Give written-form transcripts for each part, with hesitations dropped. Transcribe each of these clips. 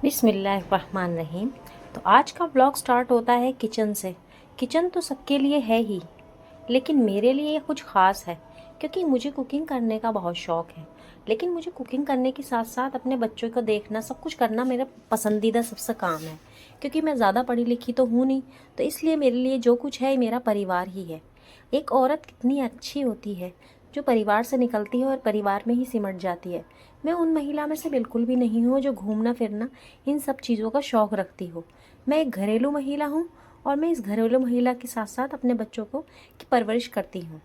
बिस्मिल्लाहिर्रहमानिर्रहीम। तो आज का ब्लॉग स्टार्ट होता है किचन से। किचन तो सबके लिए है ही, लेकिन मेरे लिए ये कुछ ख़ास है क्योंकि मुझे कुकिंग करने का बहुत शौक़ है। लेकिन मुझे कुकिंग करने के साथ साथ अपने बच्चों को देखना, सब कुछ करना मेरा पसंदीदा सबसे काम है। क्योंकि मैं ज़्यादा पढ़ी लिखी तो हूँ नहीं, तो इसलिए मेरे लिए जो कुछ है मेरा परिवार ही है। एक औरत कितनी अच्छी होती है जो परिवार से निकलती है और परिवार में ही सिमट जाती है। मैं उन महिला में से बिल्कुल भी नहीं हूँ जो घूमना फिरना इन सब चीज़ों का शौक़ रखती हो। मैं एक घरेलू महिला हूँ और मैं इस घरेलू महिला के साथ साथ अपने बच्चों को की परवरिश करती हूँ।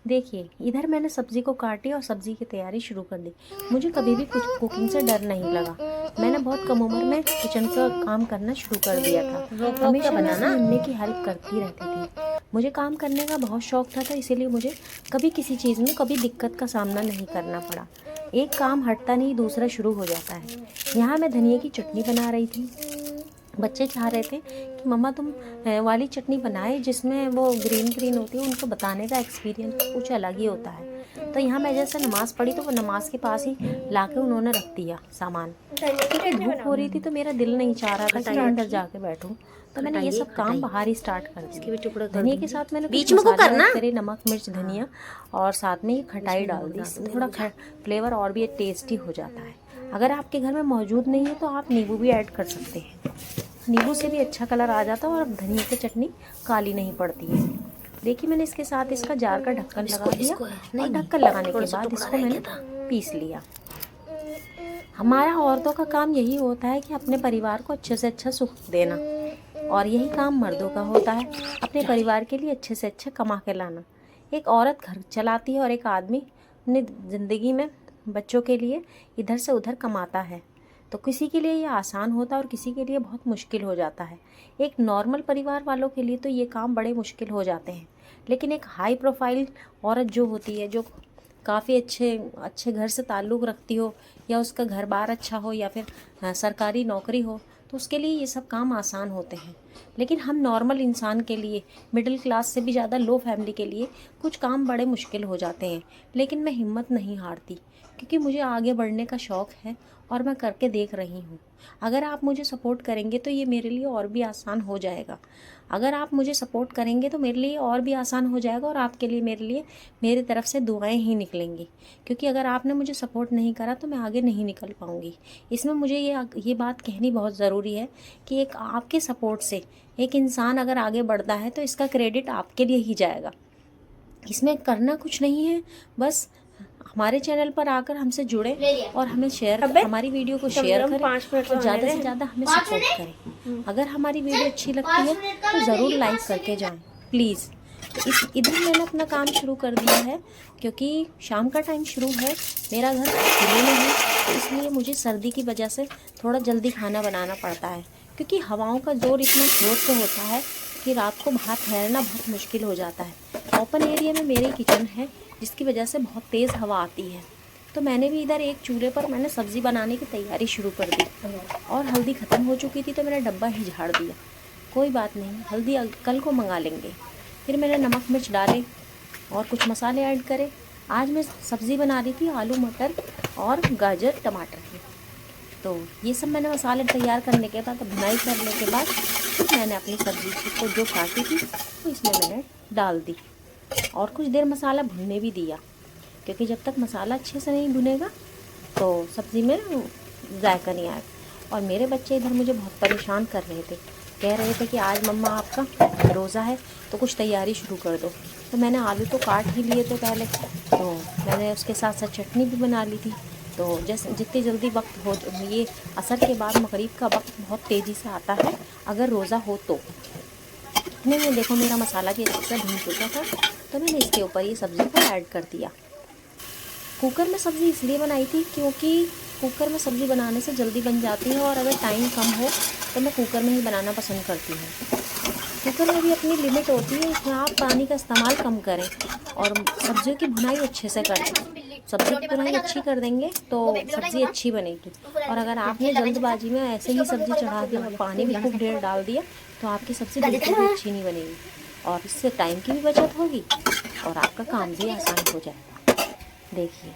देखिए, इधर मैंने सब्ज़ी को काटी और सब्ज़ी की तैयारी शुरू कर दी। मुझे कभी भी कुछ कुकिंग से डर नहीं लगा। मैंने बहुत कम उम्र में किचन का काम करना शुरू कर दिया था। हमेशा मैं अपनी मम्मी की हेल्प करती रहती थी। मुझे काम करने का बहुत शौक़ था, तो इसीलिए मुझे कभी किसी चीज़ में कभी दिक्कत का सामना नहीं करना पड़ा। एक काम हटता नहीं, दूसरा शुरू हो जाता है। यहाँ मैं धनिया की चटनी बना रही थी। बच्चे चाह रहे थे कि मम्मा तुम वाली चटनी बनाए जिसमें वो ग्रीन ग्रीन होती है। उनको बताने का एक्सपीरियंस कुछ अलग ही होता है। तो यहाँ मैं जैसे नमाज़ पढ़ी तो वो नमाज के पास ही लाके उन्होंने रख दिया सामान। क्योंकि धूप हो रही थी तो मेरा दिल नहीं चाह रहा था कि मैं अंदर जाके बैठूँ, तो मैंने ये सब काम बाहर ही स्टार्ट कर दिया। धनिया के साथ मैंने कुछ मसाले ऐड करे, नमक मिर्च धनिया, और साथ में ये खटाई डाल दी। इससे थोड़ा फ्लेवर और भी टेस्टी हो जाता है। अगर आपके घर में मौजूद नहीं है तो आप नींबू भी ऐड कर सकते हैं। नींबू से भी अच्छा कलर आ जाता है और धनिया की चटनी काली नहीं पड़ती है। देखिए, मैंने इसके साथ इसका जार का ढक्कन लगा दिया और ढक्कन लगाने के बाद इसको मैंने पीस लिया। हमारा औरतों का काम यही होता है कि अपने परिवार को अच्छे से अच्छा सुख देना, और यही काम मर्दों का होता है, अपने परिवार के लिए अच्छे से अच्छा कमा के लाना। एक औरत घर चलाती है और एक आदमी अपनी ज़िंदगी में बच्चों के लिए इधर से उधर कमाता है। तो किसी के लिए ये आसान होता है और किसी के लिए बहुत मुश्किल हो जाता है। एक नॉर्मल परिवार वालों के लिए तो ये काम बड़े मुश्किल हो जाते हैं, लेकिन एक हाई प्रोफाइल औरत जो होती है, जो काफ़ी अच्छे घर से ताल्लुक़ रखती हो, या उसका घर बार अच्छा हो, या फिर सरकारी नौकरी हो, तो उसके लिए ये सब काम आसान होते हैं। लेकिन हम नॉर्मल इंसान के लिए, मिडिल क्लास से भी ज़्यादा लो फैमिली के लिए कुछ काम बड़े मुश्किल हो जाते हैं। लेकिन मैं हिम्मत नहीं हारती, क्योंकि मुझे आगे बढ़ने का शौक़ है और मैं करके देख रही हूँ। अगर आप मुझे सपोर्ट करेंगे तो ये मेरे लिए और भी आसान हो जाएगा। अगर आप मुझे सपोर्ट करेंगे तो मेरे लिए और भी आसान हो जाएगा, और आपके लिए मेरे लिए मेरी तरफ से दुआएं ही निकलेंगी। क्योंकि अगर आपने मुझे सपोर्ट नहीं करा तो मैं आगे नहीं निकल पाऊँगी। इसमें मुझे ये बात कहनी बहुत ज़रूरी है कि एक आपके सपोर्ट से एक इंसान अगर आगे बढ़ता है तो इसका क्रेडिट आपके लिए ही जाएगा। इसमें करना कुछ नहीं है, बस हमारे चैनल पर आकर हमसे जुड़े और हमें हमारी वीडियो को शेयर करें और ज़्यादा से ज़्यादा हमें सपोर्ट करें। अगर हमारी वीडियो अच्छी लगती है तो ज़रूर लाइक करके जाएं प्लीज़। इधर मैंने अपना काम शुरू कर दिया है, क्योंकि शाम का टाइम शुरू है। मेरा घर खुले में है, तो इसलिए मुझे सर्दी की वजह से थोड़ा जल्दी खाना बनाना पड़ता है, क्योंकि हवाओं का ज़ोर इतना ज़ोर से होता है कि रात को बाहर ठहरना बहुत मुश्किल हो जाता है। ओपन एरिया में मेरी किचन है, जिसकी वजह से बहुत तेज़ हवा आती है। तो मैंने भी इधर एक चूल्हे पर मैंने सब्ज़ी बनाने की तैयारी शुरू कर दी, और हल्दी ख़त्म हो चुकी थी तो मैंने डब्बा ही झाड़ दिया। कोई बात नहीं, हल्दी कल को मंगा लेंगे। फिर मैंने नमक मिर्च डाले और कुछ मसाले ऐड करे। आज मैं सब्ज़ी बना रही थी आलू मटर और गाजर टमाटर की। तो ये सब मैंने मसाले तैयार करने के बाद, भुनाई करने के बाद, फिर मैंने अपनी सब्ज़ी को जो काटी थी वो इसमें मैंने डाल दी, और कुछ देर मसाला भुनने भी दिया, क्योंकि जब तक मसाला अच्छे से नहीं भुनेगा तो सब्ज़ी में जायका नहीं आएगा। और मेरे बच्चे इधर मुझे बहुत परेशान कर रहे थे, कह रहे थे कि आज मम्मा आपका रोज़ा है तो कुछ तैयारी शुरू कर दो। तो मैंने आलू तो काट ही लिए थे पहले, तो मैंने उसके साथ साथ चटनी भी बना ली थी। तो जैसे जितनी जल्दी वक्त हो, ये असर के बाद मगरिब का वक्त बहुत तेज़ी से आता है अगर रोज़ा हो तो। इतने में देखो मेरा मसाला भी अच्छे से भून चुका था, तो मैंने इसके ऊपर ये सब्ज़ी को ऐड कर दिया। कुकर में सब्ज़ी इसलिए बनाई थी क्योंकि कुकर में सब्ज़ी बनाने से जल्दी बन जाती है, और अगर टाइम कम हो तो मैं कुकर में ही बनाना पसंद करती हूँ। कुकर में भी अपनी लिमिट होती है, इसमें आप पानी का इस्तेमाल कम करें और सब्जियों की भुनाई अच्छे से करें। सब्ज़ी की भुनाई अच्छी कर देंगे तो सब्ज़ी अच्छी बनेगी। और अगर आपने जल्दबाजी में ऐसे ही सब्ज़ी चढ़ा दी और पानी भी खूब ढेर डाल दिया तो आपकी सब्ज़ी बिल्कुल भी अच्छी नहीं बनेगी, और इससे टाइम की भी बचत होगी और आपका काम भी आसान हो जाएगा। देखिए,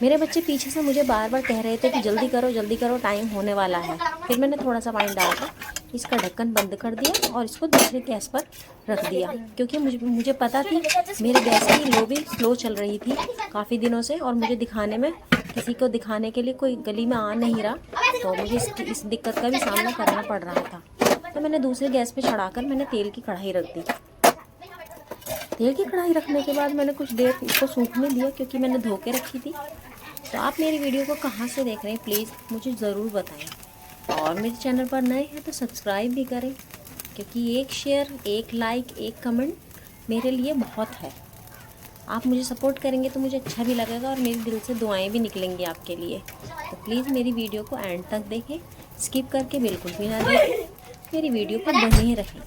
मेरे बच्चे पीछे से मुझे बार बार कह रहे थे कि जल्दी करो टाइम होने वाला है। फिर मैंने थोड़ा सा पानी डालकर इसका ढक्कन बंद कर दिया और इसको दूसरे गैस पर रख दिया, क्योंकि मुझे पता थी मेरे गैस की लो भी स्लो चल रही थी काफ़ी दिनों से, और मुझे दिखाने में किसी को दिखाने के लिए कोई गली में आ नहीं रहा, तो मुझे इस दिक्कत का भी सामना करना पड़ रहा था। तो मैंने दूसरे गैस पे चढ़ाकर मैंने तेल की कढ़ाई रख दी। तेल की कढ़ाई रखने के बाद मैंने कुछ देर इसको सूखने दिया, क्योंकि मैंने धो के रखी थी। तो आप मेरी वीडियो को कहाँ से देख रहे हैं प्लीज़ मुझे ज़रूर बताएं, और मेरे चैनल पर नए हैं तो सब्सक्राइब भी करें, क्योंकि एक शेयर, एक लाइक, एक कमेंट मेरे लिए बहुत है। आप मुझे सपोर्ट करेंगे तो मुझे अच्छा भी लगेगा और मेरे दिल से दुआएं भी निकलेंगी आपके लिए। तो प्लीज़ मेरी वीडियो को एंड तक देखें, स्किप करके बिल्कुल भी ना देखें, मेरी वीडियो पर बने रहें।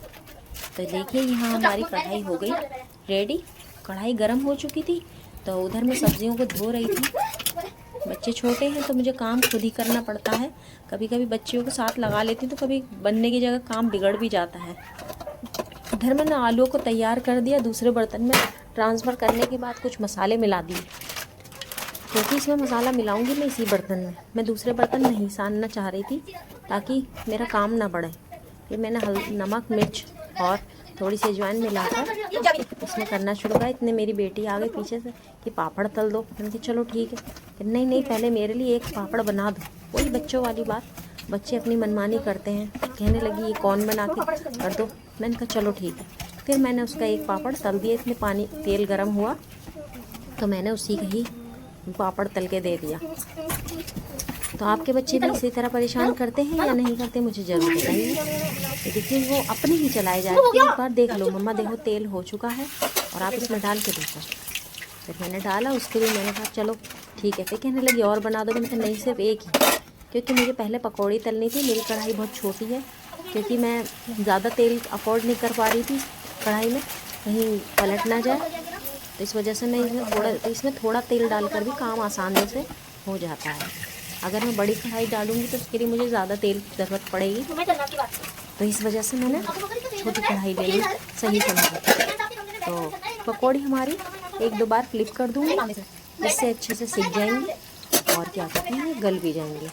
तो देखिए यहाँ हमारी कढ़ाई हो गई रेडी। कढ़ाई गर्म हो चुकी थी, तो उधर मैं सब्जियों को धो रही थी। बच्चे छोटे हैं तो मुझे काम खुद ही करना पड़ता है। कभी कभी बच्चियों को साथ लगा लेती हूँ तो कभी बनने की जगह काम बिगड़ भी जाता है। इधर मैंने आलूओं को तैयार कर दिया, दूसरे बर्तन में ट्रांसफ़र करने के बाद कुछ मसाले मिला दिए, क्योंकि इसमें मसाला मिलाऊंगी मैं इसी बर्तन में। मैं दूसरे बर्तन नहीं सानना चाह रही थी ताकि मेरा काम ना बढ़े। फिर मैंने नमक, मिर्च और थोड़ी सी अजवाइन मिलाकर इसमें करना शुरू किया। इतने मेरी बेटी आ गई पीछे से कि पापड़ तल दो। मैंने कहा चलो ठीक है। कि नहीं पहले मेरे लिए एक पापड़ बना दो। वही बच्चों वाली बात, बच्चे अपनी मनमानी करते हैं। कहने लगी ये कौन बना के कर दो। मैंने कहा चलो ठीक है। फिर मैंने उसका एक पापड़ तल दिया। इसमें तेल गर्म हुआ तो मैंने उसी का ही पापड़ तल के दे दिया। तो आपके बच्चे भी इसी तरह परेशान करते हैं या नहीं करते मुझे ज़रूर बताइए। तो देखिए वो अपने ही चलाए जाते हैं। एक बार देख लो मम्मा, देखो तेल हो चुका है और आप इसमें डाल के देखो। फिर मैंने डाला, उसके लिए मैंने कहा चलो ठीक है। फिर कहने लगी और बना दो। मैंने कहा नहीं, सिर्फ एक ही, क्योंकि मुझे पहले पकौड़ी तलनी थी। मेरी कढ़ाई बहुत छोटी है, क्योंकि मैं ज़्यादा तेल अफोर्ड नहीं कर पा रही थी कढ़ाई में, कहीं पलट ना जाए। तो इस वजह से मैं इसमें थोड़ा तेल डालकर भी काम आसानी से हो जाता है। अगर मैं बड़ी कढ़ाई डालूंगी तो उसके लिए मुझे ज़्यादा तेल की ज़रूरत पड़ेगी, तो इस वजह से मैंने छोटी कढ़ाई ले ली, सही समझी। तो पकौड़ी हमारी एक दो बार फ्लिप कर दूँगी, इससे अच्छे से सीख जाएंगी और क्या कहते हैं गल भी जाएंगे।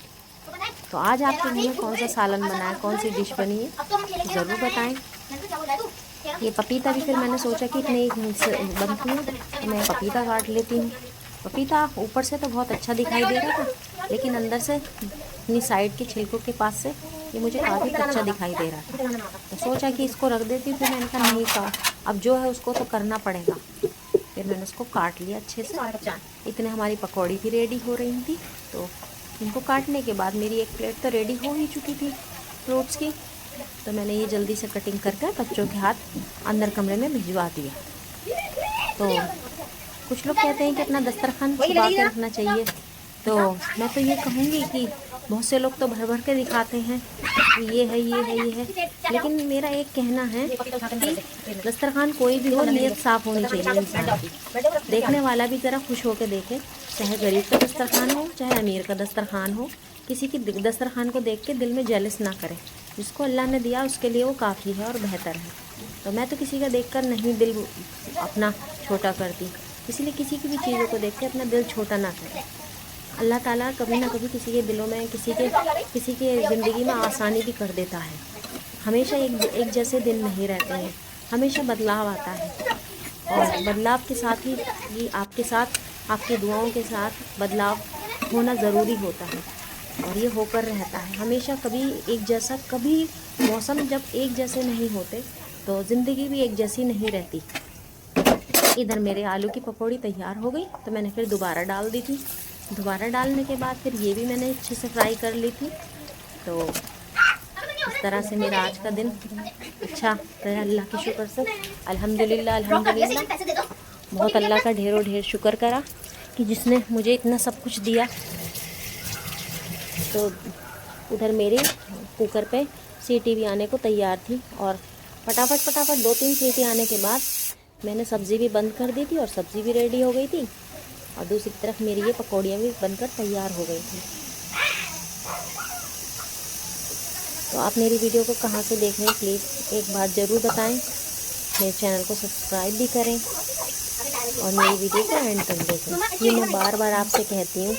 तो आज आपके घर में कौन सा सालन बना है, कौन सी डिश बनी है ज़रूर बताएं। ये पपीता भी फिर मैंने सोचा कि इतने बनती है तो मैं पपीता काट लेती हूँ। पपीता ऊपर से तो बहुत अच्छा दिखाई दे रहा था, लेकिन अंदर से अपनी साइड के छिलकों के पास से ये मुझे काफ़ी अच्छा दिखाई दे रहा था। तो सोचा कि इसको रख देती हूँ। फिर मैंने कहा नहीं, का अब जो है उसको तो करना पड़ेगा। फिर मैंने उसको काट लिया अच्छे से। इतने हमारी पकौड़ी भी रेडी हो रही थी। तो इनको काटने के बाद मेरी एक प्लेट तो रेडी हो ही चुकी थी फ्रूट्स की। तो मैंने ये जल्दी से कटिंग करके बच्चों के हाथ अंदर कमरे में भिजवा दिया। तो कुछ लोग कहते हैं कि अपना दस्तरखान छुपा के रखना चाहिए। तो मैं तो ये कहूँगी कि बहुत से लोग तो भर भर के दिखाते हैं कि ये है, लेकिन मेरा एक कहना है कि दस्तरखान कोई भी हो, नीयत साफ़ होनी चाहिए इंसान की। देखने वाला भी ज़रा खुश होकर देखे, चाहे गरीब का दस्तरखान हो चाहे अमीर का दस्तरखान हो। किसी की दस्तरखान को देख के दिल में जेलस ना करे। जिसको अल्लाह ने दिया उसके लिए वो काफ़ी है और बेहतर है। तो मैं तो किसी का देखकर नहीं दिल अपना छोटा करती, इसलिए किसी की भी चीज़ों को देख के अपना दिल छोटा ना करें। अल्लाह ताला कभी ना कभी किसी के दिलों में, किसी के ज़िंदगी में आसानी भी कर देता है। हमेशा एक जैसे दिन नहीं रहते हैं, हमेशा बदलाव आता है। और बदलाव के साथ ही ये आपके साथ, आपकी दुआओं के साथ बदलाव होना ज़रूरी होता है, और ये होकर रहता है हमेशा। कभी एक जैसा, कभी मौसम जब एक जैसे नहीं होते तो ज़िंदगी भी एक जैसी नहीं रहती। इधर मेरे आलू की पकौड़ी तैयार हो गई तो मैंने फिर दोबारा डाल दी थी। दोबारा डालने के बाद फिर ये भी मैंने अच्छे से फ्राई कर ली थी। तो इस तरह से मेरा आज का दिन अच्छा रहा, अल्लाह के शुक्र से। अल्हम्दुलिल्लाह बहुत अल्लाह का ढेरों ढेर शुक्र करा कि जिसने मुझे इतना सब कुछ दिया। तो उधर मेरे कुकर पे सीटी भी आने को तैयार थी, और फटाफट 2-3 सीटी आने के बाद मैंने सब्ज़ी भी बंद कर दी थी और सब्ज़ी भी रेडी हो गई थी, और दूसरी तरफ मेरी ये पकौड़ियाँ भी बनकर तैयार हो गई थी। तो आप मेरी वीडियो को कहाँ से देख रहे हैं प्लीज़ एक बात ज़रूर बताएं। मेरे चैनल को सब्सक्राइब भी करें। और मेरी वीडियो को एंड तक देखें। ये मैं बार बार आपसे कहती हूँ,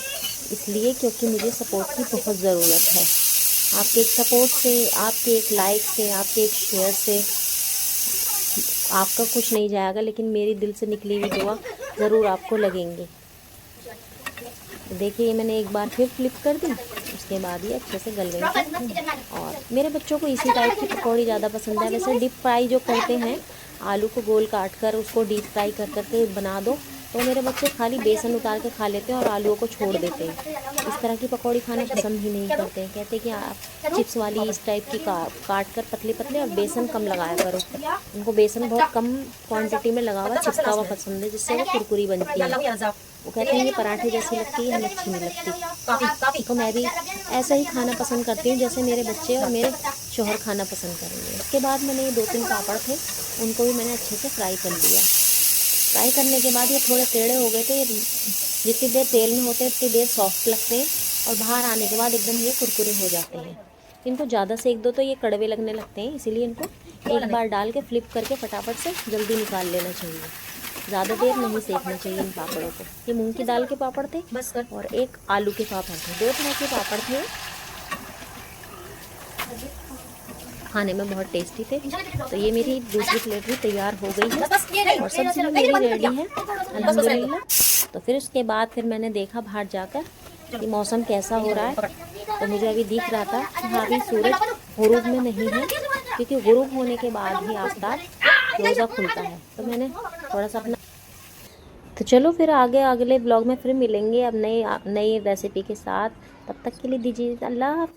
इसलिए क्योंकि मुझे सपोर्ट की बहुत ज़रूरत है। आपके एक सपोर्ट से, आपके एक लाइक से, आपके एक शेयर से आपका कुछ नहीं जाएगा, लेकिन मेरी दिल से निकली हुई दुआ ज़रूर आपको लगेंगी। तो देखिए, ये मैंने एक बार फिर फ्लिप कर दी, उसके बाद ये अच्छे से गल गई। और मेरे बच्चों को इसी टाइप की पकौड़ी ज़्यादा पसंद है। वैसे डीप फ्राई जो करते हैं, आलू को गोल काट कर उसको डीप फ्राई कर करके बना दो, तो मेरे बच्चे खाली बेसन उतार के खा लेते हैं और आलूओं को छोड़ देते हैं। इस तरह की पकौड़ी खाना पसंद ही नहीं करते हैं। कहते हैं कि आप चिप्स वाली इस टाइप की काट कर पतले पतले और बेसन कम लगाया करो। उनको बेसन बहुत कम क्वांटिटी में लगा हुआ चिपका हुआ पसंद है, जिससे वो कुरकुरी बनती है। वो कहते हैं ये पराठे जैसी लगती है, हमें अच्छी नहीं लगती। तो मैं भी ऐसा ही खाना पसंद करती हूँ जैसे मेरे बच्चे और मेरे शौहर खाना पसंद करेंगे। उसके बाद मैंने ये 2-3 पापड़ थे, उनको भी मैंने अच्छे से फ्राई कर लिया। फ्राई करने के बाद ये थोड़े टेढ़े हो गए थे। जितनी देर तेल में होते हैं उतनी देर सॉफ्ट लगते हैं, और बाहर आने के बाद एकदम ये कुरकुरे हो जाते हैं। इनको ज़्यादा सेक दो तो ये कड़वे लगने लगते हैं, इसीलिए इनको एक बार डाल के फ्लिप करके फटाफट से जल्दी निकाल लेना चाहिए। ज़्यादा देर नहीं सेकना चाहिए इन पापड़ों को। ये मूंग की दाल के पापड़ थे और एक आलू के पापड़ थे। 2 तरह के पापड़ थे, खाने में बहुत टेस्टी थे। तो ये मेरी दूसरी प्लेट भी तैयार हो गई है और सब्जी भी मेरी रेडी है अल्हम्दुलिल्लाह। तो फिर उसके बाद मैंने देखा बाहर जाकर कि मौसम कैसा हो रहा है। तो मुझे अभी दिख रहा था कि हाँ, अभी सूरज गुरूब में नहीं है, क्योंकि गुरूब होने के बाद ही आफ्ताब रोज़ा खुलता है। तो मैंने थोड़ा सा अपना, तो चलो फिर आगे अगले ब्लॉग में फिर मिलेंगे अब नई रेसिपी के साथ। तब तक के लिए दीजिए अल्लाह हाफ़िज़।